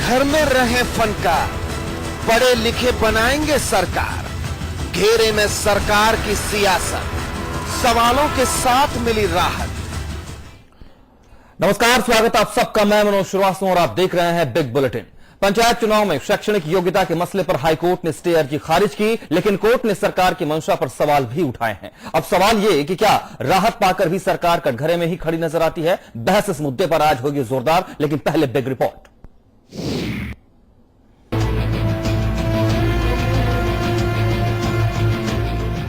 घर में रहे फनकार, पढ़े लिखे बनाएंगे सरकार। घेरे में सरकार की सियासत, सवालों के साथ मिली राहत। नमस्कार, स्वागत आप सबका। मैं मनोज श्रीवास्तव और आप देख रहे हैं बिग बुलेटिन। पंचायत चुनाव में शैक्षणिक योग्यता के मसले पर हाईकोर्ट ने स्टे अर्जी खारिज की, लेकिन कोर्ट ने सरकार की मंशा पर सवाल भी उठाए हैं। अब सवाल यह कि क्या राहत पाकर भी सरकार कटघरे में ही खड़ी नजर आती है? बहस इस मुद्दे पर आज होगी जोरदार, लेकिन पहले बिग रिपोर्ट।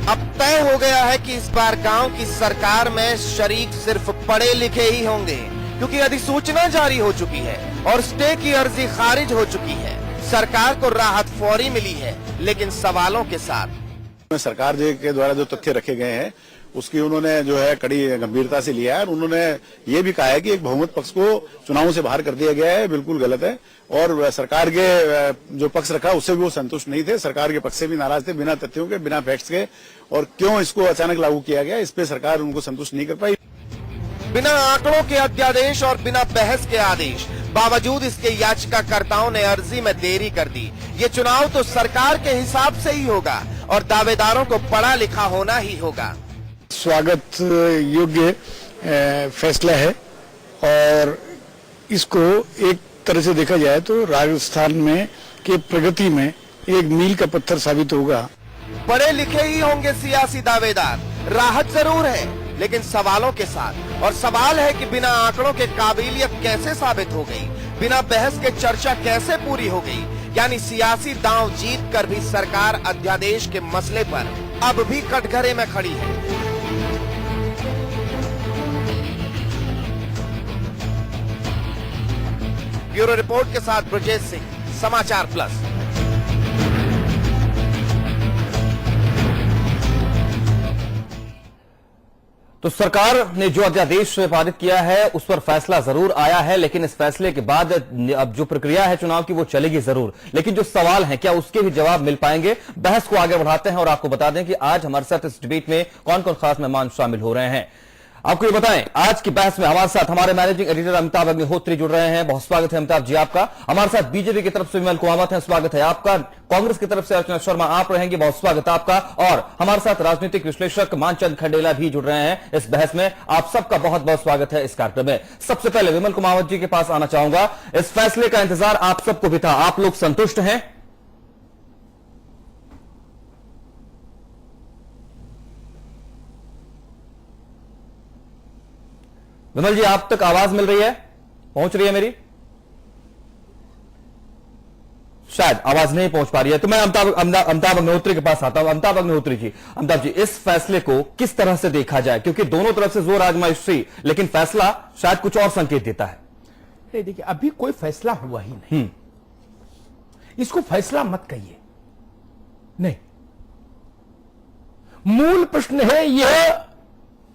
अब तय हो गया है कि इस बार गांव की सरकार में शरीक सिर्फ पढ़े लिखे ही होंगे, क्योंकि अधिसूचना जारी हो चुकी है और स्टे की अर्जी खारिज हो चुकी है। सरकार को राहत फौरी मिली है, लेकिन सवालों के साथ। सरकार जी के द्वारा जो तथ्य रखे गए हैं उसकी उन्होंने जो है कड़ी गंभीरता से लिया है और उन्होंने ये भी कहा है कि एक बहुमत पक्ष को चुनावों से बाहर कर दिया गया है, बिल्कुल गलत है। और सरकार के जो पक्ष रखा उससे भी वो संतुष्ट नहीं थे, सरकार के पक्ष से भी नाराज थे, बिना तथ्यों के, बिना फैक्ट्स के। और क्यों इसको अचानक लागू किया गया, इस पे सरकार उनको संतुष्ट नहीं कर पाई। बिना आंकड़ों के अध्यादेश और बिना बहस के आदेश, बावजूद इसके याचिकाकर्ताओं ने अर्जी में देरी कर दी। ये चुनाव तो सरकार के हिसाब से ही होगा और दावेदारों को पढ़ा लिखा होना ही होगा। स्वागत योग्य फैसला है और इसको एक तरह से देखा जाए तो राजस्थान में के प्रगति में एक मील का पत्थर साबित होगा। पढ़े लिखे ही होंगे सियासी दावेदार, राहत जरूर है, लेकिन सवालों के साथ। और सवाल है कि बिना आंकड़ों के काबिलियत कैसे साबित हो गई, बिना बहस के चर्चा कैसे पूरी हो गई। यानी सियासी दांव जीत कर भी सरकार अध्यादेश के मसले पर अब भी कटघरे में खड़ी है। ब्यूरो रिपोर्ट के साथ ब्रजेश सिंह, समाचार प्लस। तो सरकार ने जो अध्यादेश पारित किया है उस पर फैसला जरूर आया है, लेकिन इस फैसले के बाद अब जो प्रक्रिया है चुनाव की वो चलेगी जरूर, लेकिन जो सवाल है क्या उसके भी जवाब मिल पाएंगे? बहस को आगे बढ़ाते हैं और आपको बता दें कि आज हमारे साथ इस डिबेट में कौन कौन खास मेहमान शामिल हो रहे हैं। आपको ये बताएं, आज की बहस में हमारे साथ हमारे मैनेजिंग एडिटर अमिताभ अग्निहोत्री जुड़ रहे हैं। बहुत स्वागत है अमिताभ जी आपका। हमारे साथ बीजेपी की तरफ से विमल कुमावत है, स्वागत है आपका। कांग्रेस की तरफ से अर्चना शर्मा आप रहेंगे, बहुत स्वागत है आपका। और हमारे साथ राजनीतिक विश्लेषक मानचंद खंडेला भी जुड़ रहे हैं इस बहस में। आप सबका बहुत बहुत स्वागत है इस कार्यक्रम में। सबसे पहले विमल कुमावत जी के पास आना चाहूंगा। इस फैसले का इंतजार आप सबको भी था, आप लोग संतुष्ट हैं? विमल जी, आप तक आवाज मिल रही है, पहुंच रही है मेरी? शायद आवाज नहीं पहुंच पा रही है, तो मैं अमिताभ अग्निहोत्री के पास आता हूं। अमिताभ अग्निहोत्री जी, अमिताभ जी, इस फैसले को किस तरह से देखा जाए, क्योंकि दोनों तरफ से जोर आजमाइश थी, लेकिन फैसला शायद कुछ और संकेत देता है। नहीं, देखिए, अभी कोई फैसला हुआ ही नहीं। इसको फैसला मत कहिए, नहीं। मूल प्रश्न है यह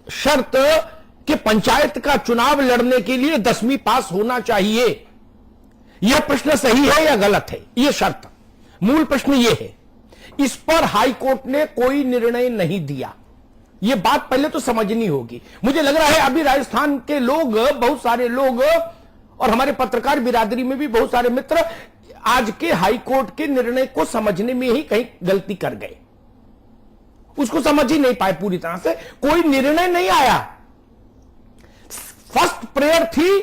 शर्त कि पंचायत का चुनाव लड़ने के लिए 10वीं पास होना चाहिए। यह प्रश्न सही है या गलत है, यह शर्त, मूल प्रश्न यह है। इस पर हाई कोर्ट ने कोई निर्णय नहीं दिया। यह बात पहले तो समझनी होगी। मुझे लग रहा है अभी राजस्थान के लोग, बहुत सारे लोग और हमारे पत्रकार बिरादरी में भी बहुत सारे मित्र आज के हाई कोर्ट के निर्णय को समझने में ही कहीं गलती कर गए, उसको समझ ही नहीं पाए पूरी तरह से। कोई निर्णय नहीं आया। फर्स्ट प्रेयर थी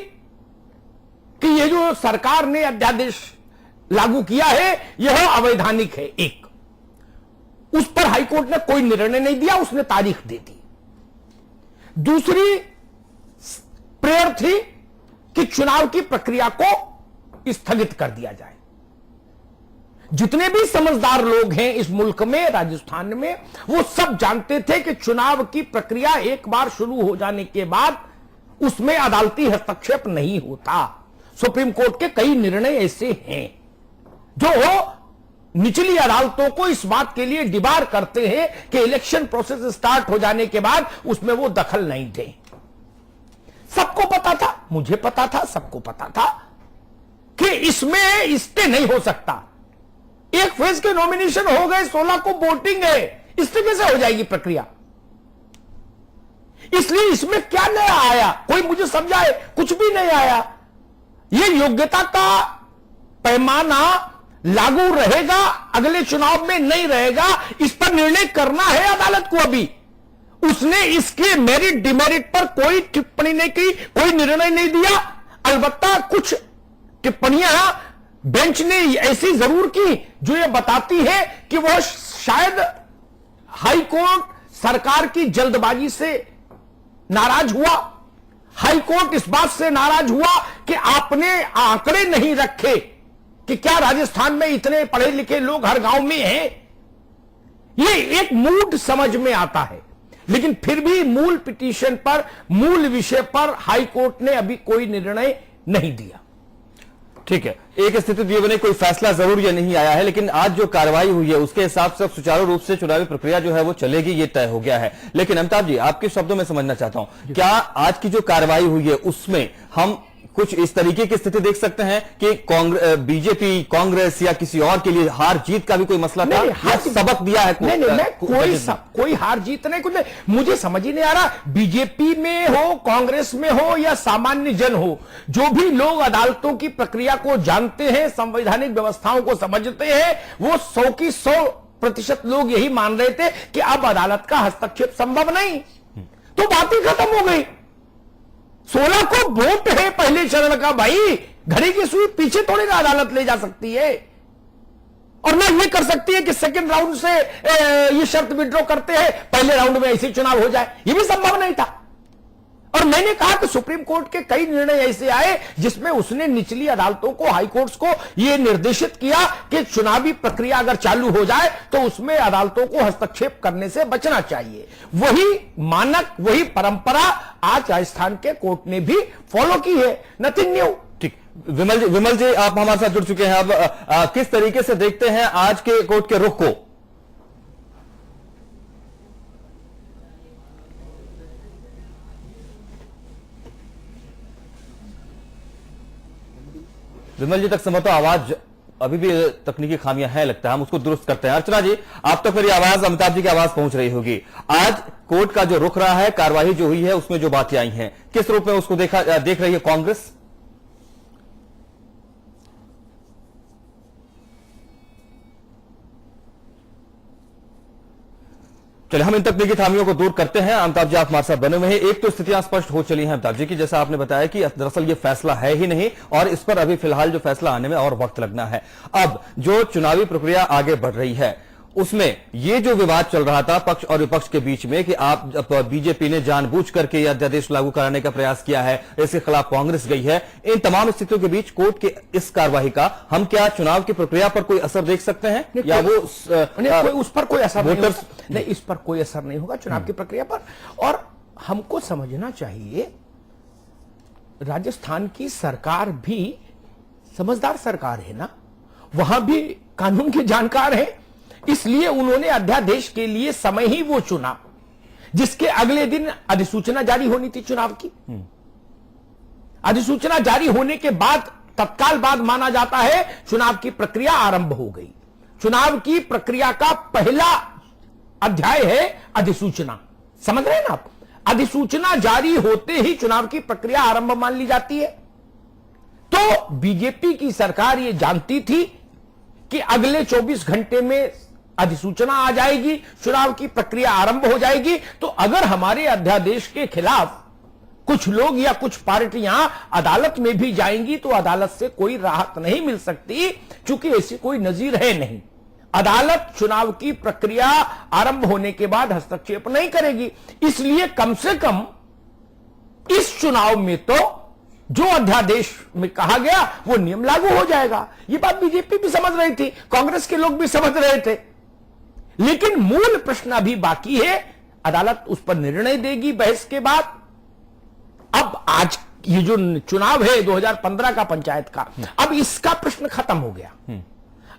कि यह जो सरकार ने अध्यादेश लागू किया है यह अवैधानिक है, एक। उस पर हाईकोर्ट ने कोई निर्णय नहीं दिया, उसने तारीख दे दी। दूसरी प्रेयर थी कि चुनाव की प्रक्रिया को स्थगित कर दिया जाए। जितने भी समझदार लोग हैं इस मुल्क में, राजस्थान में, वो सब जानते थे कि चुनाव की प्रक्रिया एक बार शुरू हो जाने के बाद उसमें अदालती हस्तक्षेप नहीं होता। सुप्रीम कोर्ट के कई निर्णय ऐसे हैं जो निचली अदालतों को इस बात के लिए डिबार करते हैं कि इलेक्शन प्रोसेस स्टार्ट हो जाने के बाद उसमें वो दखल नहीं दें। सबको पता था, मुझे पता था, सबको पता था कि इसमें स्टे नहीं हो सकता। एक फेज के नॉमिनेशन हो गए, 16 को वोटिंग है, स्टे कैसे हो जाएगी प्रक्रिया? इसलिए इसमें क्या नया आया, कोई मुझे समझाए, कुछ भी नहीं आया। यह योग्यता का पैमाना लागू रहेगा, अगले चुनाव में नहीं रहेगा, इस पर निर्णय करना है अदालत को। अभी उसने इसके मेरिट डिमेरिट पर कोई टिप्पणी नहीं की, कोई निर्णय नहीं दिया। अलबत्ता कुछ टिप्पणियां बेंच ने ऐसी जरूर की जो ये बताती है कि वह शायद हाई कोर्ट सरकार की जल्दबाजी से नाराज हुआ। हाई कोर्ट इस बात से नाराज हुआ कि आपने आंकड़े नहीं रखे कि क्या राजस्थान में इतने पढ़े लिखे लोग हर गांव में हैं। ये एक मूड समझ में आता है, लेकिन फिर भी मूल पिटीशन पर, मूल विषय पर हाई कोर्ट ने अभी कोई निर्णय नहीं दिया। ठीक है, एक स्थिति ये बने, कोई फैसला जरूर ये नहीं आया है, लेकिन आज जो कार्रवाई हुई है उसके हिसाब से सुचारू रूप से चुनावी प्रक्रिया जो है वो चलेगी, ये तय हो गया है। लेकिन अमिताभ जी, आपके शब्दों में समझना चाहता हूं, क्या आज की जो कार्रवाई हुई है उसमें हम कुछ इस तरीके की स्थिति देख सकते हैं कि बीजेपी, कांग्रेस या किसी और के लिए हार जीत का भी कोई मसला था, या सबक दिया है? कोई हार जीत नहीं, कुछ नहीं। मुझे समझ ही नहीं आ रहा, बीजेपी में हो, कांग्रेस में हो या सामान्य जन हो, जो भी लोग अदालतों की प्रक्रिया को जानते हैं, संवैधानिक व्यवस्थाओं को समझते हैं, वो 100 की 100% लोग यही मान रहे थे कि अब अदालत का हस्तक्षेप संभव नहीं, तो बात ही खत्म हो गई। 16 को वोट है पहले चरण का, भाई घड़ी की सुई पीछे थोड़ी ना अदालत ले जा सकती है, और ना ये कर सकती है कि सेकंड राउंड से ये शर्त विड्रॉ करते हैं, पहले राउंड में ऐसे चुनाव हो जाए, ये भी संभव नहीं था। और मैंने कहा कि सुप्रीम कोर्ट के कई निर्णय ऐसे आए जिसमें उसने निचली अदालतों को, हाई कोर्ट्स को यह निर्देशित किया कि चुनावी प्रक्रिया अगर चालू हो जाए तो उसमें अदालतों को हस्तक्षेप करने से बचना चाहिए। वही मानक, वही परंपरा आज राजस्थान के कोर्ट ने भी फॉलो की है। Nothing new. ठीक, विमल जी आप हमारे साथ जुड़ चुके हैं। अब किस तरीके से देखते हैं आज के कोर्ट के रुख को? विमल जी तक संभवतः आवाज अभी भी तकनीकी खामियां हैं, लगता है हम उसको दुरुस्त करते हैं। अर्चना जी, आप तक मेरी आवाज, अमिताभ जी की आवाज पहुंच रही होगी। आज कोर्ट का जो रुख रहा है, कार्यवाही जो हुई है, उसमें जो बातें आई हैं, किस रूप में उसको देख रही है कांग्रेस? चलिए हम इन तकनीकी खामियों को दूर करते हैं। अमिताभ जी आप हमारे साथ बने हुए हैं। एक तो स्थितियां स्पष्ट हो चली हैं अमिताभ जी की, जैसा आपने बताया कि दरअसल ये फैसला है ही नहीं और इस पर अभी फिलहाल जो फैसला आने में और वक्त लगना है। अब जो चुनावी प्रक्रिया आगे बढ़ रही है उसमें ये जो विवाद चल रहा था पक्ष और विपक्ष के बीच में कि आप बीजेपी ने जानबूझ करके यह अध्यादेश लागू कराने का प्रयास किया है, इसके खिलाफ कांग्रेस गई है, इन तमाम स्थितियों के बीच कोर्ट के इस कार्रवाई का हम क्या चुनाव की प्रक्रिया पर कोई असर देख सकते हैं, या वो उस पर कोई असर नहीं, इस पर कोई असर नहीं होगा चुनाव की प्रक्रिया पर। और हमको समझना चाहिए राजस्थान की सरकार भी समझदार सरकार है ना, वहां भी कानून के जानकार है, इसलिए उन्होंने अध्यादेश के लिए समय ही वो चुना जिसके अगले दिन अधिसूचना जारी होनी थी चुनाव की। अधिसूचना जारी होने के बाद तत्काल बाद माना जाता है चुनाव की प्रक्रिया आरंभ हो गई। चुनाव की प्रक्रिया का पहला अध्याय है अधिसूचना, समझ रहे हैं ना आप? अधिसूचना जारी होते ही चुनाव की प्रक्रिया आरंभ मान ली जाती है। तो बीजेपी की सरकार यह जानती थी कि अगले 24 घंटे में अधिसूचना आ जाएगी, चुनाव की प्रक्रिया आरंभ हो जाएगी, तो अगर हमारे अध्यादेश के खिलाफ कुछ लोग या कुछ पार्टियां अदालत में भी जाएंगी तो अदालत से कोई राहत नहीं मिल सकती, क्योंकि ऐसी कोई नजीर है नहीं। अदालत चुनाव की प्रक्रिया आरंभ होने के बाद हस्तक्षेप नहीं करेगी, इसलिए कम से कम इस चुनाव में तो जो अध्यादेश में कहा गया वो नियम लागू हो जाएगा। ये बात बीजेपी भी समझ रही थी, कांग्रेस के लोग भी समझ रहे थे, लेकिन मूल प्रश्न अभी बाकी है। अदालत उस पर निर्णय देगी बहस के बाद। अब आज ये जो चुनाव है 2015 का पंचायत का, अब इसका प्रश्न खत्म हो गया।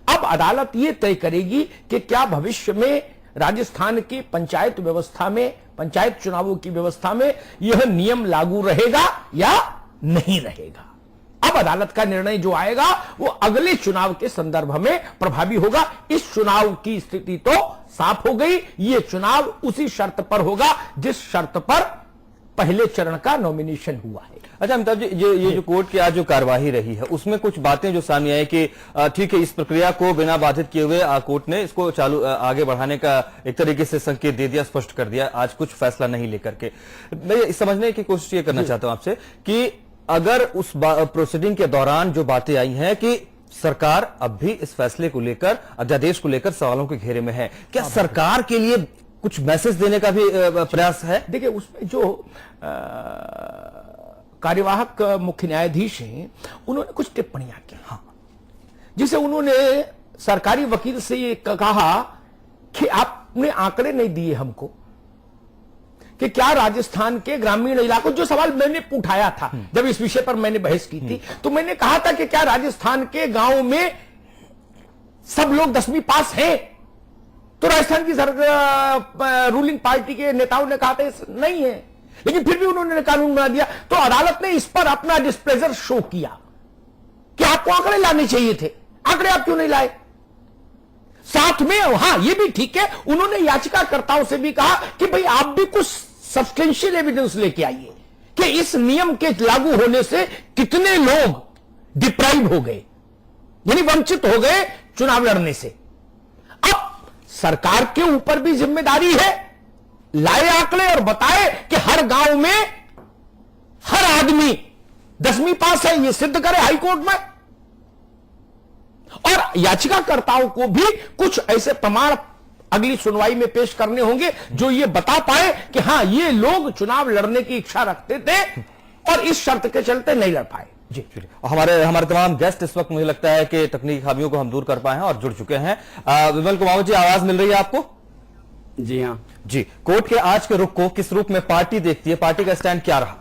अब अदालत ये तय करेगी कि क्या भविष्य में राजस्थान की पंचायत व्यवस्था में, पंचायत चुनावों की व्यवस्था में यह नियम लागू रहेगा या नहीं रहेगा। अब अदालत का निर्णय जो आएगा वो अगले चुनाव के संदर्भ में प्रभावी होगा। इस चुनाव की स्थिति तो साफ हो गई, ये चुनाव उसी शर्त पर होगा जिस शर्त पर पहले चरण का नॉमिनेशन हुआ है। अच्छा अमिताभ जी, ये जो कोर्ट की आज जो कार्यवाही रही है उसमें कुछ बातें जो सामने आई कि ठीक है, इस प्रक्रिया को बिना बाधित किए हुए कोर्ट ने इसको चालू आगे बढ़ाने का एक तरीके से संकेत दे दिया, स्पष्ट कर दिया, आज कुछ फैसला नहीं लेकर के। मैं समझने की कोशिश ये करना चाहता हूं आपसे कि अगर उस प्रोसीडिंग के दौरान जो बातें आई हैं कि सरकार अब भी इस फैसले को लेकर, अध्यादेश को लेकर सवालों के घेरे में है, क्या सरकार के लिए कुछ मैसेज देने का भी प्रयास है? देखिए, उसमें जो कार्यवाहक मुख्य न्यायाधीश हैं उन्होंने कुछ टिप्पणियां की, हाँ, जिसे उन्होंने सरकारी वकील से ये कहा कि आपने आंकड़े नहीं दिए हमको कि क्या राजस्थान के ग्रामीण इलाकों, जो सवाल मैंने उठाया था जब इस विषय पर मैंने बहस की थी, तो मैंने कहा था कि क्या राजस्थान के गांव में सब लोग 10वीं पास हैं? तो राजस्थान की रूलिंग पार्टी के नेताओं ने कहा था नहीं है, लेकिन फिर भी उन्होंने कानून बना दिया। तो अदालत ने इस पर अपना डिस्प्लेजर शो किया कि आपको आंकड़े लाने चाहिए थे, आंकड़े आप क्यों नहीं लाए? साथ में हां, ये भी ठीक है, उन्होंने याचिकाकर्ताओं से भी कहा कि भाई आप भी कुछ सब्सटेंशियल एविडेंस लेके आइए कि इस नियम के लागू होने से कितने लोग डिप्राइव हो गए, यानी वंचित हो गए चुनाव लड़ने से। अब सरकार के ऊपर भी जिम्मेदारी है, लाए आंकड़े और बताए कि हर गांव में हर आदमी 10वीं पास है, यह सिद्ध करे हाईकोर्ट में। और याचिकाकर्ताओं को भी कुछ ऐसे प्रमाण अगली सुनवाई में पेश करने होंगे जो ये बता पाए कि हां, ये लोग चुनाव लड़ने की इच्छा रखते थे और इस शर्त के चलते नहीं लड़ पाए। जी, हमारे तमाम गेस्ट इस वक्त मुझे लगता है कि तकनीकी खामियों को हम दूर कर पाए हैं और जुड़ चुके हैं। विमल कुमार जी, आवाज मिल रही है आपको? जी हाँ जी, कोर्ट के आज के रुख को किस रूप में पार्टी देखती है, पार्टी का स्टैंड क्या रहा?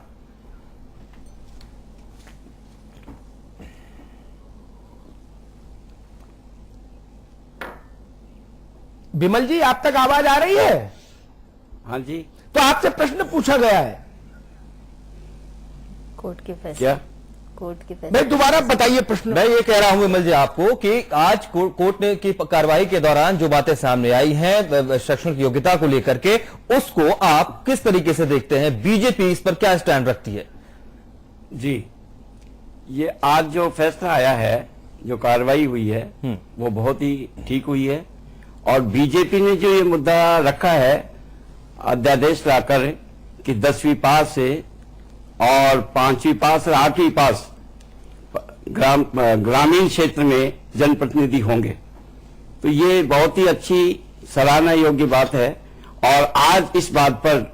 विमल जी, आप तक आवाज आ रही है? हाँ जी। तो आपसे प्रश्न पूछा गया है, कोर्ट के फैसले, क्या कोर्ट के फैसले। भाई दोबारा बताइए प्रश्न। मैं ये कह रहा हूं विमल जी आपको कि आज कोर्ट ने की कार्रवाई के दौरान जो बातें सामने आई हैं शैक्षणिक योग्यता को लेकर के, उसको आप किस तरीके से देखते हैं? बीजेपी इस पर क्या स्टैंड रखती है? जी, ये आज जो फैसला आया है, जो कार्रवाई हुई है, वो बहुत ही ठीक हुई है। और बीजेपी ने जो ये मुद्दा रखा है अध्यादेश लाकर कि 10वीं पास से और 5वीं पास और 8वीं पास ग्रामीण क्षेत्र में जनप्रतिनिधि होंगे, तो ये बहुत ही अच्छी सराहना योग्य बात है। और आज इस बात पर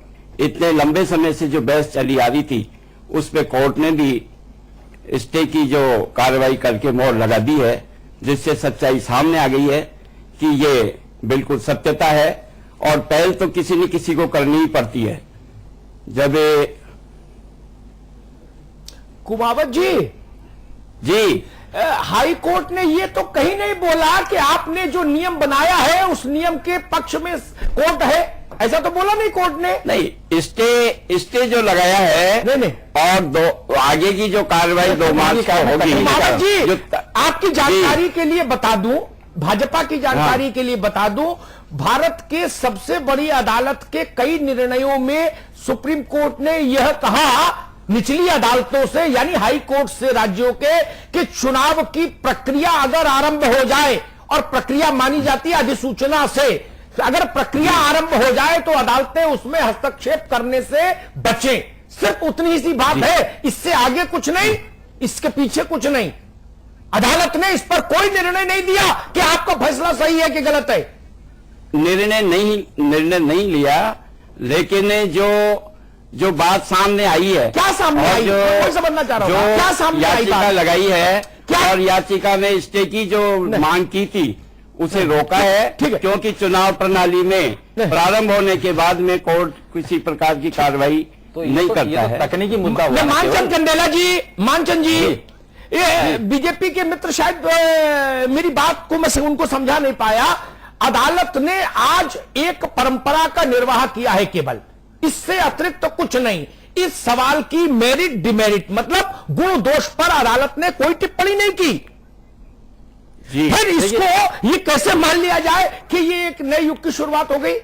इतने लंबे समय से जो बहस चली आ रही थी, उस पे कोर्ट ने भी स्टे की जो कार्रवाई करके मोहर लगा दी है, जिससे सच्चाई सामने आ गई है कि ये बिल्कुल सत्यता है। और पहल तो किसी न किसी को करनी ही पड़ती है। जब कुमावत जी, जी, हाई कोर्ट ने ये तो कहीं नहीं बोला कि आपने जो नियम बनाया है उस नियम के पक्ष में कोर्ट है, ऐसा तो बोला नहीं कोर्ट ने। नहीं, स्टे जो लगाया है, नहीं, और दो आगे की जो कार्रवाई 2 मार्च को होगी। कुमावत जी, आपकी जानकारी के लिए बता दूं, भाजपा की जानकारी के लिए बता दूं, भारत के सबसे बड़ी अदालत के कई निर्णयों में सुप्रीम कोर्ट ने यह कहा निचली अदालतों से, यानी हाई कोर्ट से राज्यों के, कि चुनाव की प्रक्रिया अगर आरंभ हो जाए, और प्रक्रिया मानी जाती है अधिसूचना से, अगर प्रक्रिया आरंभ हो जाए तो अदालतें उसमें हस्तक्षेप करने से बचें। सिर्फ उतनी ही सी बात है, इससे आगे कुछ नहीं, इसके पीछे कुछ नहीं। अदालत ने इस पर कोई निर्णय नहीं दिया कि आपका फैसला सही है कि गलत है। निर्णय नहीं लिया, लेकिन जो बात सामने आई है, क्या सामने आई, मैं समझना चाह रहा हूं, क्या सामने आई याचिका बात? लगाई है, क्या? और याचिका में स्टे की जो मांग की थी उसे रोका है, ठीक है। क्योंकि चुनाव प्रणाली में प्रारंभ होने के बाद में कोर्ट किसी प्रकार की कार्रवाई नहीं करता है। तकनीकी मुद्दा हुआ। मानचंद कंडेला जी, मानचंद जी, ये बीजेपी के मित्र शायद मेरी बात को मैं उनको समझा नहीं पाया। अदालत ने आज एक परंपरा का निर्वाह किया है केवल, इससे अतिरिक्त तो कुछ नहीं। इस सवाल की मेरिट डिमेरिट मतलब गुण दोष पर अदालत ने कोई टिप्पणी नहीं की। फिर इसको ये कैसे मान लिया जाए कि ये एक नए युग की शुरुआत हो गई?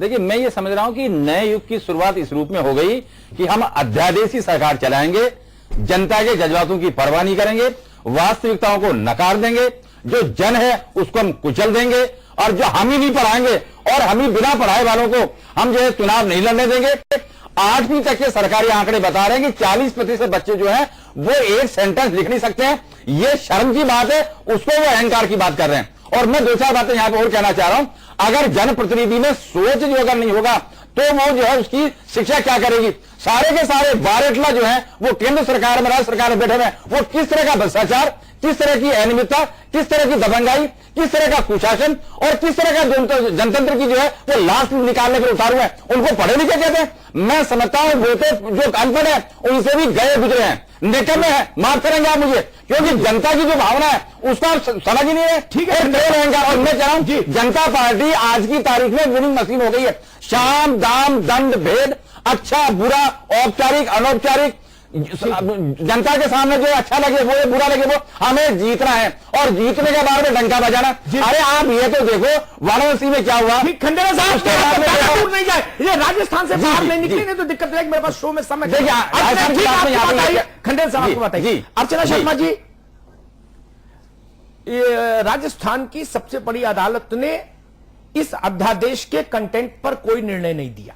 देखिए, मैं ये समझ रहा हूं कि नए युग की शुरुआत इस रूप में हो गई कि हम अध्यादेशी सरकार चलाएंगे, जनता के जज्बातों की परवाह नहीं करेंगे, वास्तविकताओं को नकार देंगे, जो जन है उसको हम कुचल देंगे, और जो हम ही नहीं पढ़ाएंगे और हम ही बिना पढ़ाए वालों को हम जो है चुनाव नहीं लड़ने देंगे। 8वीं तक के सरकारी आंकड़े बता रहे हैं कि 40% बच्चे जो हैं वो एक सेंटेंस लिख नहीं सकते हैं। ये शर्म की बात है, उसको वो अहंकार की बात कर रहे हैं। और मैं 2-4 बातें यहां पर और कहना चाह रहा हूं। अगर जनप्रतिनिधि में सोच जो अगर नहीं होगा तो वो जो है उसकी शिक्षा क्या करेगी। सारे के सारे बारेटला जो है वो केंद्र सरकार में, राज्य सरकार में बैठे हुए हैं, वो किस तरह का भ्रष्टाचार, किस तरह की अनियमितता, किस तरह की दबंगाई, किस तरह का कुशासन और किस तरह का जनतंत्र की जो है वो लाश निकालने पर उतारू है। उनको पढ़े लिखे कहते हैं। मैं समझता हूं वो तो जो अनपढ़ है उनसे भी गए गुजरे हैं, निकम्मे हैं। माफ करेंगे आप मुझे, क्योंकि जनता की जो भावना है उसको आप समझ ही नहीं है। ठीक है, और मैं कह रहा हूं जनता पार्टी आज की तारीख में विनिंग मशीन हो गई है। शाम दाम दंड भेद, अच्छा बुरा, औपचारिक अनौपचारिक, जनता के सामने जो अच्छा लगे वो, बुरा लगे वो, हमें जीतना है और जीतने के बाद में डंका बजाना। अरे आप ये तो देखो वाराणसी में क्या हुआ। खंडेरा साहब दूर नहीं जाए, ये राजस्थान से बाहर नहीं निकलेंगे तो दिक्कत है। मेरे पास शो में समय देखिए, खंडेरा साहब आपको बताइए। अर्चना शर्मा जी, राजस्थान की सबसे बड़ी अदालत ने इस अध्यादेश के कंटेंट पर कोई निर्णय नहीं दिया।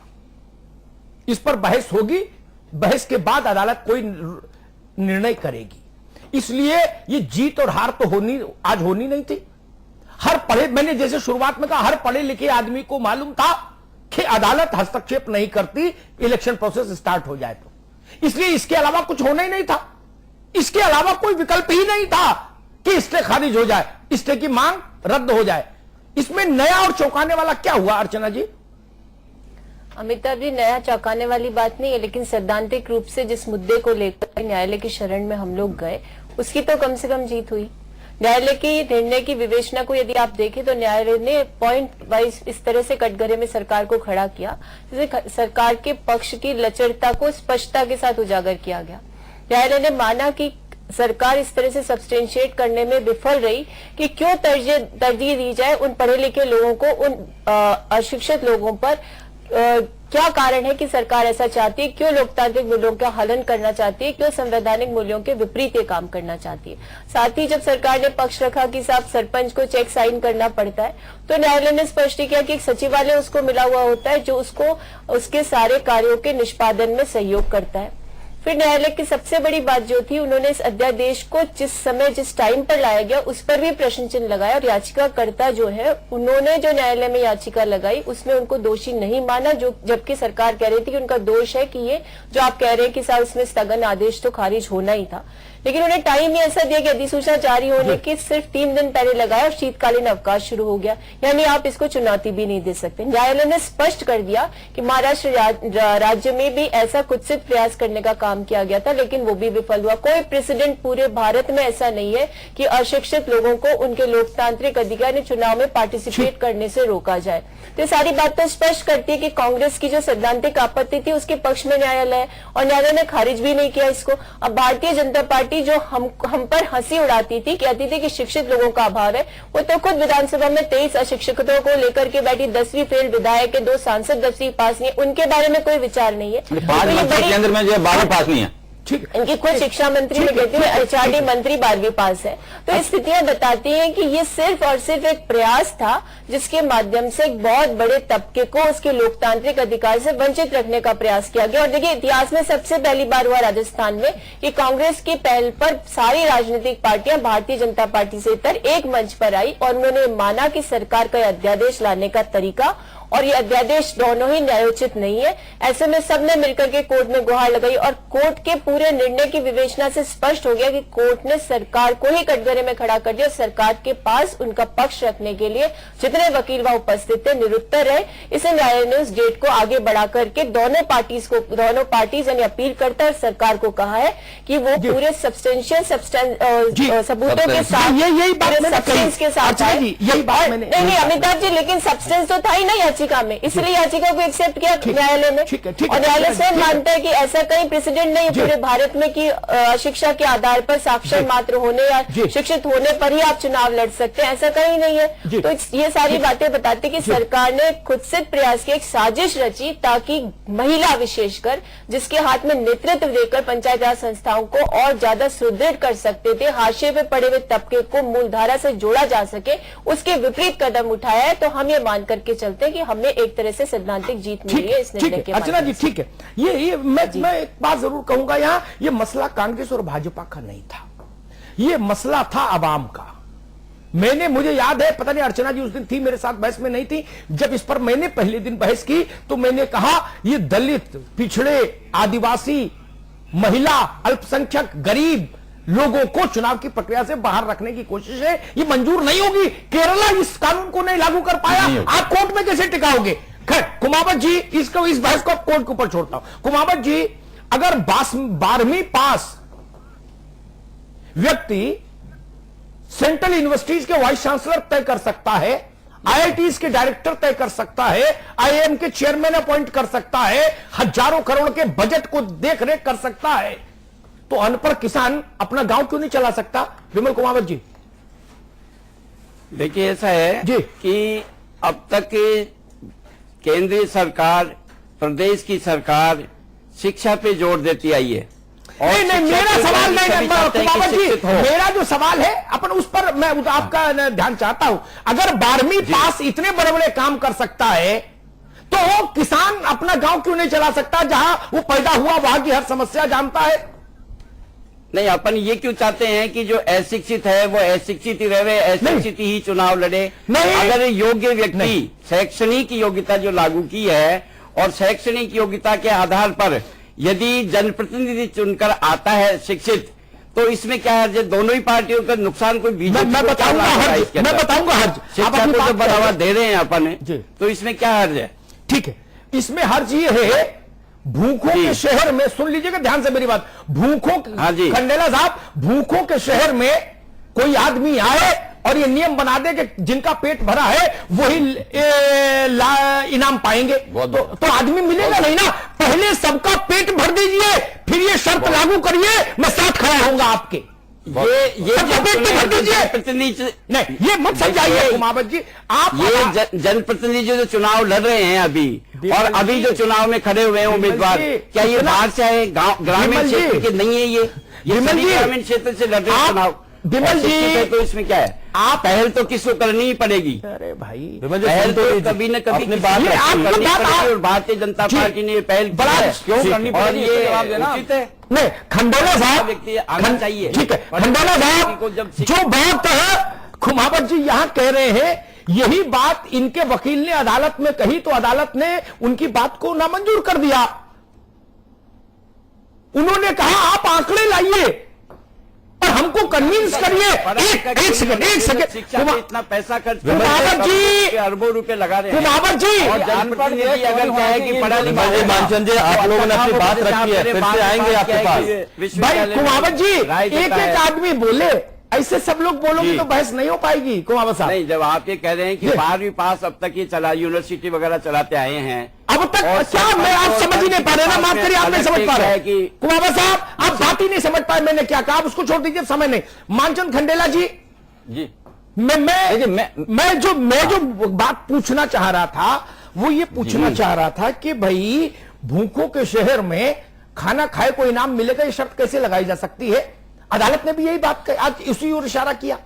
इस पर बहस होगी, बहस के बाद अदालत कोई निर्णय करेगी। इसलिए ये जीत और हार तो आज होनी नहीं थी। हर पढ़े, मैंने जैसे शुरुआत में कहा, हर पढ़े लिखे आदमी को मालूम था कि अदालत हस्तक्षेप नहीं करती इलेक्शन प्रोसेस स्टार्ट हो जाए तो। इसलिए इसके अलावा कुछ होना ही नहीं था। इसके अलावा कोई विकल्प ही नहीं था कि स्टे खारिज हो जाए, स्टे की मांग रद्द हो जाए। इसमें नया और चौंकाने वाला क्या हुआ अर्चना जी? अमिताभ जी, नया चौंकाने वाली बात नहीं है, लेकिन सैद्धांतिक रूप से जिस मुद्दे को लेकर न्यायालय की शरण में हम लोग गए उसकी तो कम से कम जीत हुई। न्यायालय की निर्णय की विवेचना को यदि आप देखें तो न्यायालय ने पॉइंट वाइज इस तरह से कटघरे में सरकार को खड़ा किया जिससे सरकार के पक्ष की लचरता को स्पष्टता के साथ उजागर किया गया। न्यायालय ने माना कि सरकार इस तरह से सब्सटेंशिएट करने में विफल रही कि क्यों तरजीह दी जाए उन पढ़े लिखे लोगों को उन अशिक्षित लोगों पर। क्या कारण है कि सरकार ऐसा चाहती है, क्यों लोकतांत्रिक मूल्यों का हनन करना चाहती है, क्यों संवैधानिक मूल्यों के विपरीत काम करना चाहती है। साथ ही जब सरकार ने पक्ष रखा कि साहब सरपंच को चेक साइन करना पड़ता है, तो न्यायालय ने स्पष्ट किया कि एक सचिवालय उसको मिला हुआ होता है जो उसको उसके सारे कार्यों के निष्पादन में सहयोग करता है। फिर न्यायालय की सबसे बड़ी बात जो थी, उन्होंने इस अध्यादेश को जिस टाइम पर लाया गया उस पर भी प्रश्न चिन्ह लगाया और याचिकाकर्ता जो है उन्होंने जो न्यायालय में याचिका लगाई उसमें उनको दोषी नहीं माना, जो जबकि सरकार कह रही थी कि उनका दोष है कि ये जो आप कह रहे हैं कि साहब इसमें स्थगन आदेश तो खारिज होना ही था। लेकिन उन्हें टाइम ही ऐसा दिया कि अधिसूचना जारी होने के सिर्फ 3 दिन पहले लगाया और शीतकालीन अवकाश शुरू हो गया, यानी आप इसको चुनौती भी नहीं दे सकते। न्यायालय ने स्पष्ट कर दिया कि महाराष्ट्र राज्य में भी ऐसा कुत्सित प्रयास करने का काम किया गया था, लेकिन वो भी विफल हुआ। कोई प्रेसिडेंट पूरे भारत में ऐसा नहीं है कि अशिक्षित लोगों को उनके लोकतांत्रिक अधिकार चुनाव में पार्टिसिपेट करने से रोका जाए। तो ये सारी बात तो स्पष्ट करती है कि कांग्रेस की जो सैद्धांतिक आपत्ति थी उसके पक्ष में न्यायालय है और न्यायालय ने खारिज भी नहीं किया इसको। अब भारतीय जनता पार्टी जो हम पर हंसी उड़ाती थी, कहती थी कि शिक्षित लोगों का अभाव है, वो तो खुद विधानसभा में 23 अशिक्षितों को लेकर के बैठी 10वीं फेल विधायक के 2 सांसद 10वीं पास नहीं है, उनके बारे में कोई विचार नहीं है। केंद्र में जो 12वीं पास नहीं है, इनकी खुद शिक्षा मंत्री में कहती है, एचआरडी मंत्री 12वीं पास है। तो स्थितियां बताती हैं कि ये सिर्फ और सिर्फ एक प्रयास था जिसके माध्यम से एक बहुत बड़े तबके को उसके लोकतांत्रिक अधिकार से वंचित रखने का प्रयास किया गया। और देखिए, इतिहास में सबसे पहली बार हुआ राजस्थान में कि कांग्रेस की पहल पर सारी राजनीतिक पार्टियां भारतीय जनता पार्टी से इतर एक मंच पर आई और उन्होंने माना कि सरकार का अध्यादेश लाने का तरीका और ये अध्यादेश दोनों ही न्यायोचित नहीं है। ऐसे में सबने मिलकर के कोर्ट में गुहार लगाई और कोर्ट के पूरे निर्णय की विवेचना से स्पष्ट हो गया कि कोर्ट ने सरकार को ही कटघरे में खड़ा कर दिया। सरकार के पास उनका पक्ष रखने के लिए जितने वकील वहां उपस्थित थे निरुत्तर रहे। इसे न्यायालय ने उस डेट को आगे बढ़ा करके दोनों पार्टीज यानी अपील करता है सरकार को कहा है कि वो पूरे सब्सटेंशियल सबूतों के साथ, यही बात सब्सटेंस के साथ। यही बात मैंने नहीं अमिताभ जी, लेकिन सब्सटेंस तो था ही नहीं। याचिका में, इसलिए याचिका को एक्सेप्ट किया न्यायालय में। ठीक है, और न्यायालय स्वयं मानता है कि ऐसा कहीं प्रेसिडेंट नहीं है पूरे भारत में कि शिक्षा के आधार पर साक्षर मात्र होने या शिक्षित होने पर ही आप चुनाव लड़ सकते हैं, ऐसा कहीं नहीं है। तो ये सारी बातें बताती कि सरकार ने खुद से प्रयास किया, एक साजिश रची ताकि महिला विशेषकर जिसके हाथ में नेतृत्व देकर पंचायत राज संस्थाओं को और ज्यादा सुदृढ़ कर सकते थे, हाशिए पे पड़े हुए तबके को मूलधारा से जोड़ा जा सके, उसके विपरीत कदम उठाया है। तो हम ये मान करके चलते हैं कि हमें एक तरह से सैद्धांतिक जीत मिली है इस निर्णय के बाद। अर्चना जी ठीक है, ये मैं एक बात जरूर कहूंगा, यहाँ ये मसला कांग्रेस और भाजपा का नहीं था, ये मसला था आवाम का। मुझे याद है, पता नहीं अर्चना जी उस दिन थी मेरे साथ, बहस में नहीं थी, जब इस पर मैंने पहले दिन बहस की तो मैंने कहा ये दलित, पिछड़े, आदिवासी, महिला, अल्पसंख्यक, गरीब लोगों को चुनाव की प्रक्रिया से बाहर रखने की कोशिश है, ये मंजूर नहीं होगी। केरला इस कानून को नहीं लागू कर पाया, आप कोर्ट में कैसे टिकाओगे? खैर कुमावत जी, इस बहस को कोर्ट के ऊपर छोड़ता हूं। कुमावत जी, अगर 12वीं पास व्यक्ति सेंट्रल यूनिवर्सिटीज के वाइस चांसलर तय कर सकता है, आईआईटीज के डायरेक्टर तय कर सकता है, आईआईएम के चेयरमैन अपॉइंट कर सकता है, हजारों करोड़ के बजट को देख रेख कर सकता है, तो अनपढ़ किसान अपना गांव क्यों नहीं चला सकता? विमल कुमावत जी देखिए, ऐसा है जी कि अब तक केंद्रीय सरकार, प्रदेश की सरकार शिक्षा पे जोर देती आई है। नहीं, मेरा सवाल नहीं, कुमावत जी मेरा जो सवाल है अपन उस पर मैं आपका ध्यान चाहता हूं। अगर 12वीं पास इतने बड़े बड़े काम कर सकता है तो किसान अपना गांव क्यों नहीं चला सकता, जहां वो पैदा हुआ, वहां की हर समस्या जानता है? नहीं, अपन ये क्यों चाहते हैं कि जो अशिक्षित है वो अशिक्षित ही रहे, अशिक्षित ही चुनाव लड़े? नहीं, अगर योग्य व्यक्ति शैक्षणिक योग्यता जो लागू की है और शैक्षणिक योग्यता के आधार पर यदि जनप्रतिनिधि चुनकर आता है शिक्षित, तो इसमें क्या है? दोनों ही पार्टियों का नुकसान कोई बीजेपी मैं बताऊंगा हर्ज, शिक्षा को जो बढ़ावा दे रहे हैं अपन, तो इसमें क्या हर्ज है? ठीक है, इसमें हर्ज ये है, भूखों के शहर में, सुन लीजिएगा ध्यान से मेरी बात, भूखों, खंडेला साहब, भूखों के शहर में कोई आदमी आए और ये नियम बना दे कि जिनका पेट भरा है वही इनाम पाएंगे, तो आदमी मिलेगा नहीं ना। पहले सबका पेट भर दीजिए, फिर ये शर्त लागू करिए, मैं साथ खड़ा होऊंगा आपके। ये जनप्रतिनिधि नहीं, ये मत समझाइए कुमावत जी आप। ये जनप्रतिनिधि जो चुनाव लड़ रहे हैं अभी, और अभी जो चुनाव में खड़े हुए हैं उम्मीदवार, क्या ये बाहर से आए, ग्रामीण क्षेत्र के नहीं है? ये ग्रामीण क्षेत्र से लड़ रहे हैं चुनाव। विमल जी, तो इसमें क्या है? आप पहल तो किसको करनी ही पड़ेगी? अरे भाई, पहल तो कभी न कभी करनी पड़ेगी, और भारतीय जनता पार्टी ने पहल क्यों करनी पड़ेगी? ये उचित है? नहीं, खंडेला साहब व्यक्ति आना चाहिए। ठीक है, खंडेला साहब, जो बात है कुमावत जी यहाँ कह रहे हैं, यही बात इनके वकील ने अदालत में कही, तो अदालत ने उनकी बात को नामंजूर कर दिया। उन्होंने कहा आप आंकड़े लाइए और हमको कन्विंस करिए। एक सेकंड, इतना पैसा खर्च कुमावत जी, अरबों रुपए लगा रहे हैं कुमावत जी, अगर क्या है कि पढ़ा लिखा मानचंद जी, आप लोगों ने अपनी बात रखी है, फिर से आएंगे आपके पास। भाई कुमावत जी, एक आदमी बोले, ऐसे सब लोग बोलोगे तो बहस नहीं हो पाएगी कुमावत साहब। नहीं, जब आप ये कह रहे हैं कि 12वीं पास अब तक ये चला, यूनिवर्सिटी वगैरह चलाते आए हैं, अब तक क्या मैं आप समझ ही नहीं पा रहे ना, माफ करिए आप नहीं समझ पा रहे कि कुमावत साहब आप बात ही नहीं समझ पाए मैंने क्या कहा, आप उसको छोड़ दीजिए, समय नहीं। मानचंद खंडेला जी, मैं जो बात पूछना चाह रहा था वो ये पूछना चाह रहा था कि भाई भूखों के शहर में खाना खाए को इनाम मिलेगा, ये शर्त कैसे लगाई जा सकती है? अदालत ने भी यही बात आज इसी ओर इशारा किया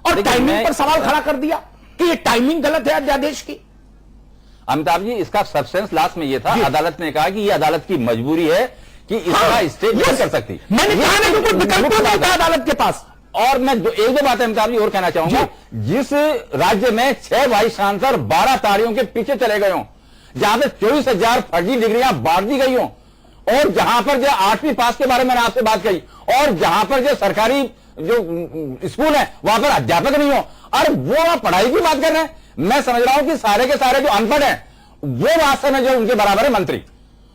और टाइमिंग पर सवाल खड़ा कर दिया कि ये टाइमिंग गलत है अध्यादेश की। अमिताभ जी, इसका सब्सटेंस लास्ट में ये था, अदालत ने कहा कि ये अदालत की मजबूरी है कि इसका स्टे नहीं कर सकती। मैंने कहा नहीं, कोई विकल्प नहीं था अदालत के पास। और मैं एक दो बातें अमिताभ जी और कहना चाहूंगा, जिस राज्य में 6 वाइस चांसलर 12 तारियों के पीछे चले गए हों, जहां पे 24,000 फर्जी डिग्रियां बांट दी गई हों, और जहां पर जो 8वीं पास के बारे में मैंने आपसे बात कही, और जहां पर जो सरकारी जो स्कूल है वहां पर अध्यापक नहीं हो, और वो वहां पढ़ाई की बात कर रहे हैं। मैं समझ रहा हूं कि सारे के सारे जो अनपढ़ हैं वो वास्तव में जो उनके बराबर है मंत्री,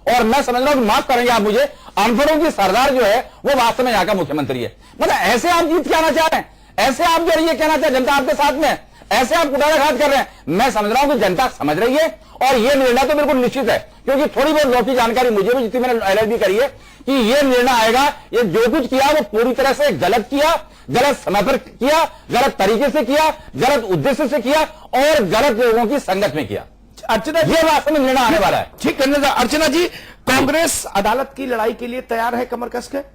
और मैं समझ रहा हूं, माफ करेंगे आप मुझे, अनपढ़ों की सरदार जो है वो वास्तव में यहां का मुख्यमंत्री है। मतलब ऐसे आप जीत के आना चाह रहे हैं, ऐसे आप जो ये कहना चाह जनता आपके साथ में, ऐसे आप कुटाराघात कर रहे हैं। मैं समझ रहा हूं कि जनता समझ रही है और यह निर्णय तो बिल्कुल निश्चित है, क्योंकि थोड़ी बहुत लौटी जानकारी मुझे भी जितनी मैंने एलर्जी करी है कि यह निर्णय आएगा, ये जो कुछ किया वो पूरी तरह से गलत किया, गलत समय पर किया, गलत तरीके से किया, गलत उद्देश्य से किया और गलत लोगों की संगत में किया। अर्चना, ये वास्तव में निर्णय आने वाला है। ठीक है अर्चना जी, कांग्रेस अदालत की लड़ाई के लिए तैयार है कमर कस के?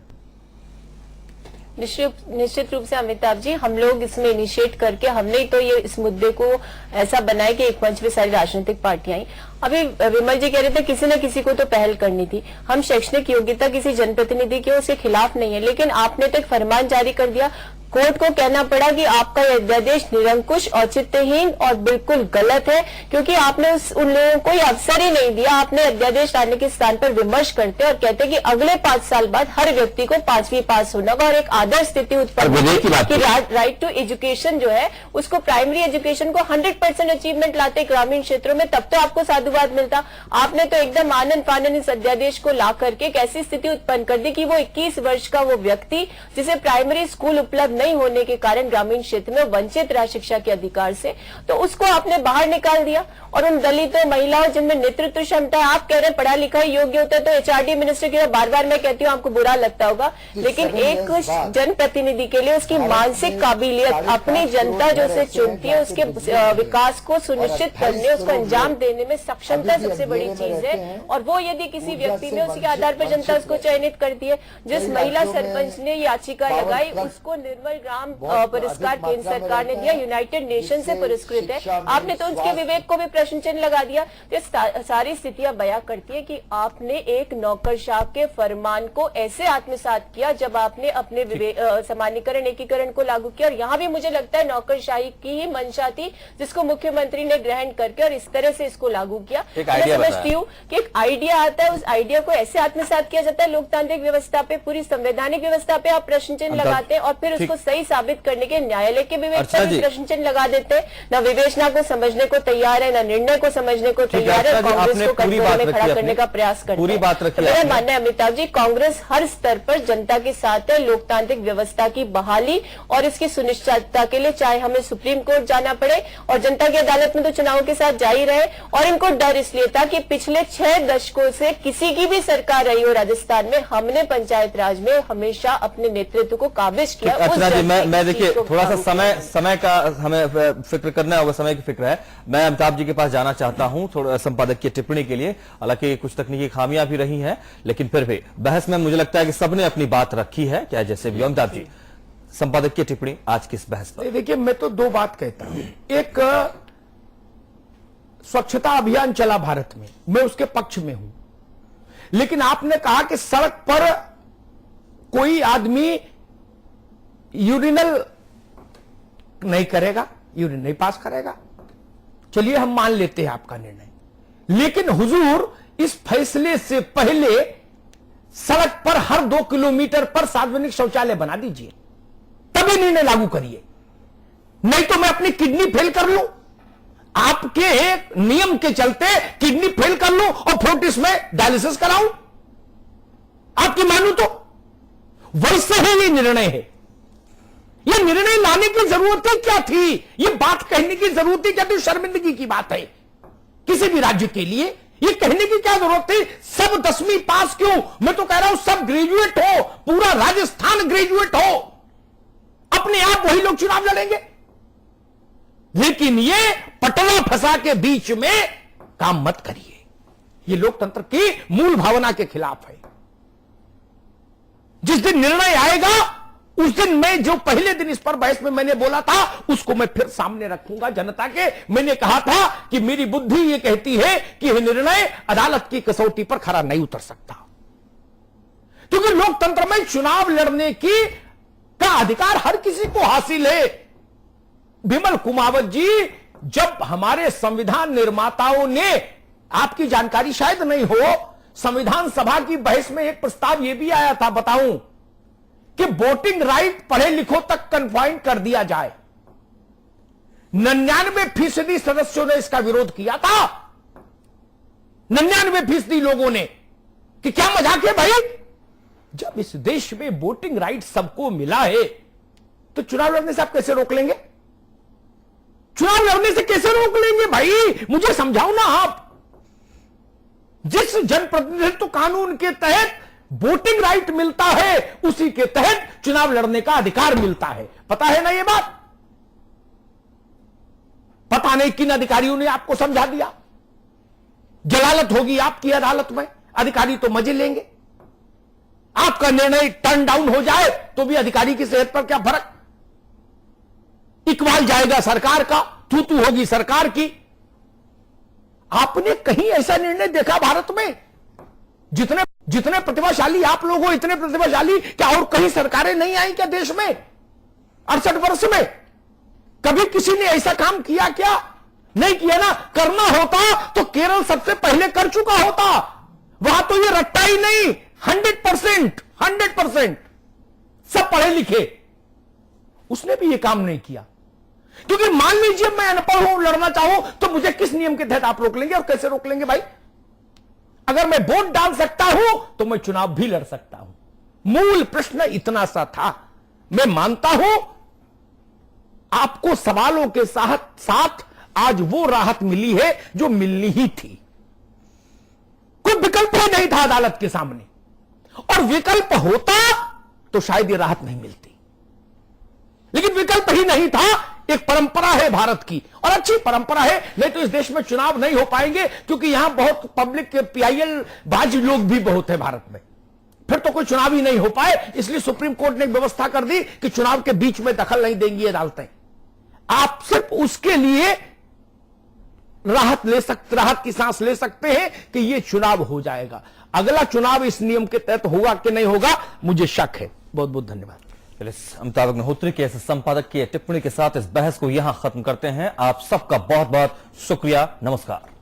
निश्चित रूप से अमिताभ जी, हम लोग इसमें इनिशिएट करके हमने तो ये इस मुद्दे को ऐसा बनाया कि एक मंच पे सारी राजनीतिक पार्टियां आई। अभी विमल जी कह रहे थे किसी न किसी को तो पहल करनी थी। हम शैक्षणिक योग्यता किसी जनप्रतिनिधि के उसके खिलाफ नहीं है, लेकिन आपने तो एक फरमान जारी कर दिया, कोर्ट को कहना पड़ा कि आपका यह अध्यादेश निरंकुश, औचित्यहीन और बिल्कुल गलत है, क्योंकि आपने उन लोगों को अवसर ही नहीं दिया। आपने अध्यादेश लाने के स्थान पर विमर्श करते और कहते कि अगले 5 साल बाद हर व्यक्ति को 5वीं पास होना होगा और एक आदर्श स्थिति उत्पन्न कि राइट टू एजुकेशन जो है उसको, प्राइमरी एजुकेशन को 100% अचीवमेंट लाते ग्रामीण क्षेत्रों में, तब तो आपको साधुवाद मिलता। आपने तो एकदम आनंद फानन इस अध्यादेश को ला करके एक ऐसी स्थिति उत्पन्न कर दी कि वो 21 वर्ष का वो व्यक्ति जिसे प्राइमरी स्कूल उपलब्ध नहीं होने के कारण ग्रामीण क्षेत्र में वंचित रहा शिक्षा के अधिकार से, तो उसको आपने बाहर निकाल दिया। और उन दलितों, महिलाओं जिनमें नेतृत्व क्षमता है, आप कह रहे हैं पढ़ा लिखा योग्य होता है, तो एचआरडी मिनिस्टर की बार बार मैं कहती हूँ आपको बुरा लगता होगा, लेकिन एक जनप्रतिनिधि के लिए उसकी मानसिक काबिलियत, अपनी जनता जो उसे चुनती है उसके विकास को सुनिश्चित करने, उसको अंजाम देने में सक्षमता सबसे बड़ी चीज है। और वो यदि किसी व्यक्ति ने उसके आधार पर जनता उसको चयनित करती है, जिस महिला सरपंच ने याचिका लगाई उसको निर्मल ग्राम पुरस्कार केंद्र सरकार ने दिया, यूनाइटेड नेशन से पुरस्कृत है, आपने तो उसके विवेक को भी प्रश्न चिन्ह लगा दिया। तो सारी स्थितियां बयां करती है कि आपने एक नौकरशाह के फरमान को ऐसे आत्मसात किया जब आपने अपने समानीकरण एकीकरण को लागू किया। और यहाँ भी मुझे लगता है नौकरशाही की ही मंशा थी जिसको मुख्यमंत्री ने ग्रहण करके और इस तरह से इसको लागू किया। मैं समझती हूँ कि एक आइडिया आता है, उस आइडिया को ऐसे आत्मसात किया जाता है, लोकतांत्रिक व्यवस्था पे, पूरी संवैधानिक व्यवस्था पे आप प्रश्न चिन्ह लगाते हैं और फिर उसको सही साबित करने के न्यायालय के विवेक पर भी प्रश्न चिन्ह लगा देते हैं। न विवेचना को समझने को तैयार है, न निर्णय को समझने को तैयार है, कांग्रेस को कटघरे में खड़ा करने का प्रयास करते हैं। तो मेरा मानना है अमिताभ जी, कांग्रेस हर स्तर पर जनता के साथ है, लोकतांत्रिक व्यवस्था की बहाली और इसकी सुनिश्चितता के लिए, चाहे हमें सुप्रीम कोर्ट जाना पड़े और जनता की अदालत में तो चुनाव के साथ जा ही रहे। और इनको डर इसलिए था कि पिछले 6 दशकों से किसी की भी सरकार रही हो राजस्थान में, हमने पंचायत राज में हमेशा अपने नेतृत्व को काबिज किया। अर्चना जी, मैं देखिए थोड़ा सा समय का हमें फिक्र करना होगा, समय की फिक्र है। मैं अमिताभ जी के पास जाना चाहता हूं थोड़ा संपादक की टिप्पणी के लिए, हालांकि कुछ तकनीकी खामियां भी रही हैं, लेकिन फिर भी बहस में मुझे लगता है कि सबने अपनी बात रखी है, क्या जैसे भी। अमिताभ जी, संपादक की टिप्पणी आज की इस बहस पर। देखिए, मैं तो 2 बात कहता हूं। एक, स्वच्छता अभियान चला भारत में, मैं उसके पक्ष में हूं, लेकिन आपने कहा कि सड़क पर कोई आदमी यूरिनल नहीं करेगा, यूरिन नहीं पास करेगा। चलिए हम मान लेते हैं आपका निर्णय, लेकिन हुजूर इस फैसले से पहले सड़क पर हर 2 किलोमीटर पर सार्वजनिक शौचालय बना दीजिए, तभी निर्णय लागू करिए। नहीं तो मैं अपनी किडनी फेल कर लूं, आपके नियम के चलते किडनी फेल कर लूं और फोर्टिस में डायलिसिस कराऊं, आपकी मानू तो वैसे ही ये निर्णय है। ये निर्णय लाने की जरूरत क्या थी? ये बात कहने की जरूरत थी क्या? तो शर्मिंदगी की बात है किसी भी राज्य के लिए। ये कहने की क्या जरूरत थी? सब 10वीं पास क्यों? मैं तो कह रहा हूं सब ग्रेजुएट हो, पूरा राजस्थान ग्रेजुएट हो, अपने आप वही लोग चुनाव लड़ेंगे। लेकिन ये पटना फंसा के बीच में काम मत करिए, ये लोकतंत्र की मूल भावना के खिलाफ है। जिस दिन निर्णय आएगा उस दिन मैं जो पहले दिन इस पर बहस में मैंने बोला था उसको मैं फिर सामने रखूंगा जनता के। मैंने कहा था कि मेरी बुद्धि ये कहती है कि यह निर्णय अदालत की कसौटी पर खरा नहीं उतर सकता, क्योंकि लोकतंत्र में चुनाव लड़ने का अधिकार हर किसी को हासिल है। विमल कुमावत जी, जब हमारे संविधान निर्माताओं ने, आपकी जानकारी शायद नहीं हो, संविधान सभा की बहस में एक प्रस्ताव यह भी आया था, बताऊं, कि वोटिंग राइट पढ़े लिखों तक कन्फाइन कर दिया जाए। 99% सदस्यों ने इसका विरोध किया था, 99% लोगों ने, कि क्या मजाक है भाई, जब इस देश में वोटिंग राइट सबको मिला है तो चुनाव लड़ने से आप कैसे रोक लेंगे? चुनाव लड़ने से कैसे रोक लेंगे भाई? मुझे समझाओ ना आप। जिस जनप्रतिनिधित्व कानून के तहत वोटिंग राइट मिलता है, उसी के तहत चुनाव लड़ने का अधिकार मिलता है। पता है ना ये बात? पता नहीं किन अधिकारियों ने आपको समझा दिया। जलालत होगी आपकी अदालत में, अधिकारी तो मजे लेंगे। आपका निर्णय टर्न डाउन हो जाए तो भी अधिकारी की सेहत पर क्या फर्क? इकबाल जाएगा सरकार का, थू होगी सरकार की। आपने कहीं ऐसा निर्णय देखा भारत में? जितने प्रतिभाशाली आप लोग हो, इतने प्रतिभाशाली क्या और कहीं सरकारें नहीं आई क्या देश में 68 वर्ष में? कभी किसी ने ऐसा काम किया क्या? नहीं किया ना। करना होता तो केरल सबसे पहले कर चुका होता। वहां तो ये रट्टा ही नहीं। 100% सब पढ़े लिखे। उसने भी ये काम नहीं किया। क्योंकि मान लीजिए मैं अनपढ़ हूं, लड़ना चाहूं, तो मुझे किस नियम के तहत आप रोक लेंगे और कैसे रोक लेंगे भाई? अगर मैं वोट डाल सकता हूं तो मैं चुनाव भी लड़ सकता हूं। मूल प्रश्न इतना सा था। मैं मानता हूं आपको सवालों के साथ आज वो राहत मिली है जो मिलनी ही थी। कोई विकल्प ही नहीं था अदालत के सामने, और विकल्प होता तो शायद ये राहत नहीं मिलती। लेकिन विकल्प ही नहीं था। एक परंपरा है भारत की, और अच्छी परंपरा है। नहीं तो इस देश में चुनाव नहीं हो पाएंगे, क्योंकि यहां बहुत पब्लिक के पीआईएल बाज लोग भी बहुत है भारत में। फिर तो कोई चुनाव ही नहीं हो पाए। इसलिए सुप्रीम कोर्ट ने व्यवस्था कर दी कि चुनाव के बीच में दखल नहीं देंगी अदालतें। आप सिर्फ उसके लिए राहत की सांस ले सकते हैं कि यह चुनाव हो जाएगा। अगला चुनाव इस नियम के तहत होगा कि नहीं होगा, मुझे शक है। बहुत बहुत धन्यवाद। अमिताभ अग्निहोत्री के ऐसे संपादक की टिप्पणी के साथ इस बहस को यहां खत्म करते हैं। आप सबका बहुत बहुत शुक्रिया। नमस्कार।